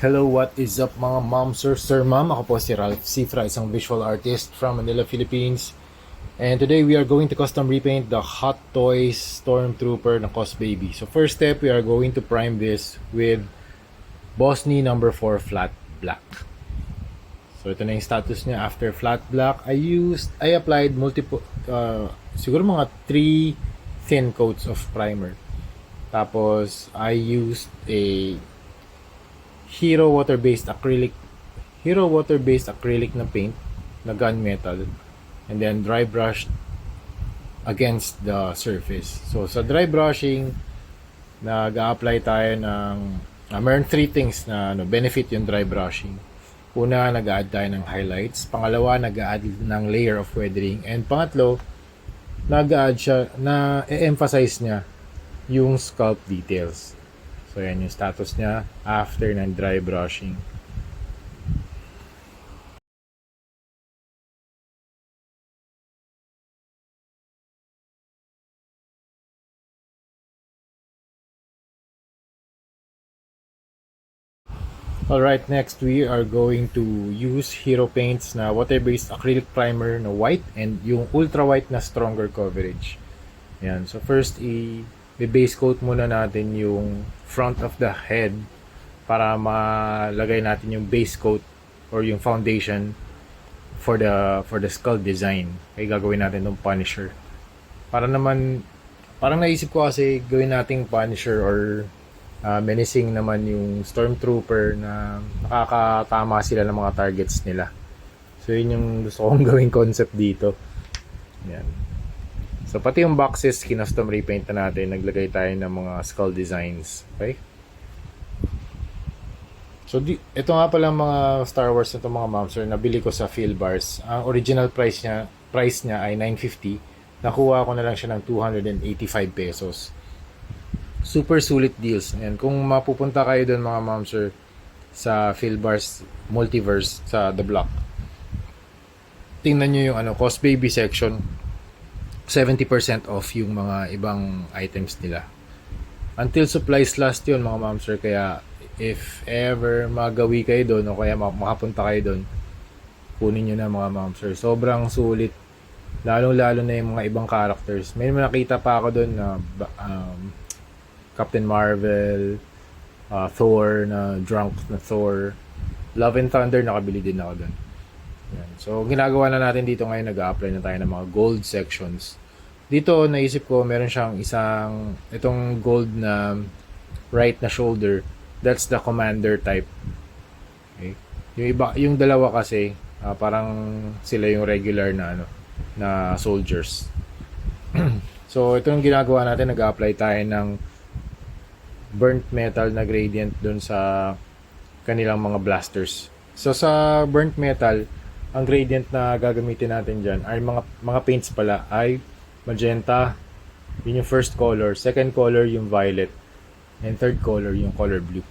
Hello, what is up mga mom, sir, ma'am? Ako po si Ralph Cifra, isang visual artist from Manila, Philippines. And today we are going to custom repaint the Hot Toys Stormtrooper na Cos Baby. So first step, we are going to prime this with Bosny number 4 flat black. So ito na yung status niya after flat black. I applied multiple, siguro mga 3 thin coats of primer. Tapos I used a Hero water-based acrylic na paint na gunmetal, and then dry brushed against the surface. So sa dry brushing, nag-a-apply tayo ng meron three things na benefit yung dry brushing. Una, nag-a-add tayo ng highlights. Pangalawa, nag-a-add ng layer of weathering. And pangatlo, nag-a-add siya, na-emphasize niya yung scalp details. So yan yung status niya after ng dry brushing. Alright, next we are going to use Hero Paints na water-based acrylic primer na white and yung ultra white na stronger coverage. Yan. So first, i-base coat muna natin yung front of the head para malagay natin yung base coat or yung foundation for the skull design. Kaya gagawin natin ng Punisher. Para naman, parang naisip ko kasi gawin nating Punisher or menacing naman yung Stormtrooper na nakakatama sila ng mga targets nila. So yun yung gusto kong gawing concept dito. Yan. So pati yung boxes, kinustom repaint na natin. Naglagay tayo ng mga skull designs. Okay? So ito nga pala mga Star Wars na ito mga momsir, nabili ko sa Philbars. Ang original price niya ay $950. Nakuha ko na lang siya ng 285 pesos. Super sulit deals. And kung mapupunta kayo doon mga momsir sa Philbars Multiverse sa The Block, tingnan nyo yung Cos Baby section. 70% off yung mga ibang items nila. Until supplies last yun mga momsir. Kaya if ever magawi kayo doon o kaya makapunta kayo doon, kunin nyo na mga momsir. Sobrang sulit. Lalong-lalo na yung mga ibang characters. May nakita pa ako doon na Captain Marvel, Thor na drunk na Thor, Love and Thunder, nakabili din ako doon. Yan. So ginagawa na natin dito ngayon, nag-a-apply na tayo ng mga gold sections. Dito naisip ko meron siyang itong gold na right na shoulder. That's the commander type. Okay. Yung dalawa kasi parang sila yung regular na soldiers. So ito yung ginagawa natin, nag-a-apply tayo ng burnt metal na gradient doon sa kanilang mga blasters. So sa burnt metal, ang gradient na gagamitin natin dyan ay mga paints pala ay magenta, yun yung first color, second color yung violet, and third color yung color blue.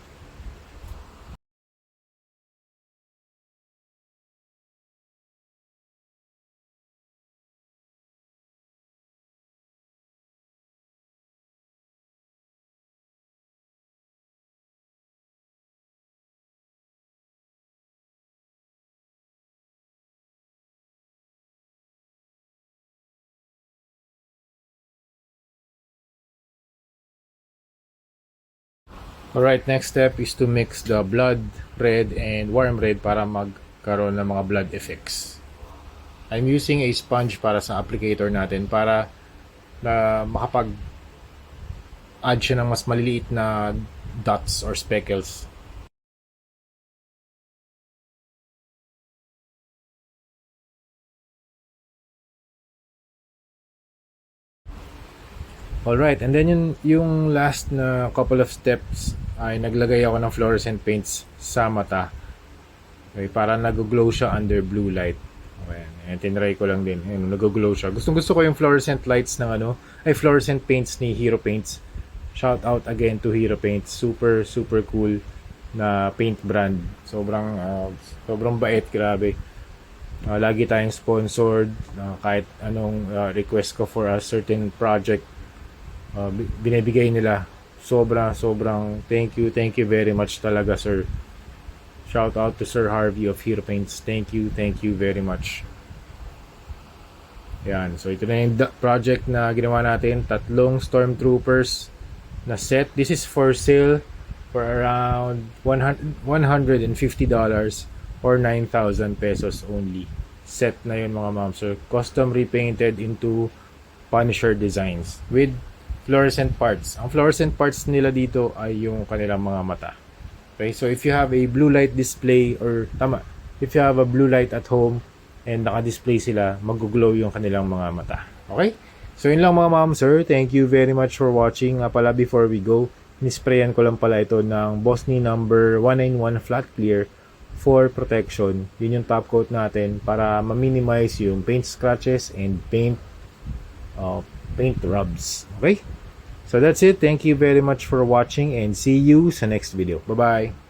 Alright, next step is to mix the blood red and warm red para magkaroon ng mga blood effects. I'm using a sponge para sa applicator natin para na makapag-add siya ng mas maliliit na dots or speckles. Alright, and then yung last na couple of steps ay naglagay ako ng fluorescent paints sa mata. Okay, para nag-glow siya under blue light. Okay, and tinry ko lang din. Ayun, nag-glow siya. Gusto ko yung fluorescent lights ng fluorescent paints ni Hero Paints. Shout out again to Hero Paints. Super super cool na paint brand. Sobrang bait, grabe. Lagi tayong sponsored, kahit anong request ko for a certain project, binibigay nila. Sobrang thank you very much talaga sir. Shout out to Sir Harvey of Hero Paints. Thank you very much. Yan, so ito na yung project na ginawa natin. 3 Stormtroopers na set. This is for sale for around $150 or 9,000 pesos only. Set na yun mga ma'am. So custom repainted into Punisher designs with fluorescent parts. Ang fluorescent parts nila dito ay yung kanilang mga mata. Okay, so if you have a blue light display if you have a blue light at home and naka-display sila, mag-glow yung kanilang mga mata. Okay? So yun lang mga ma'am sir. Thank you very much for watching. Nga pala before we go, nisprayan ko lang pala ito ng Bosni number 191 flat clear for protection. Yun yung top coat natin para ma-minimize yung paint scratches and paint rubs. Okay? So that's it. Thank you very much for watching and see you sa next video. Bye-bye.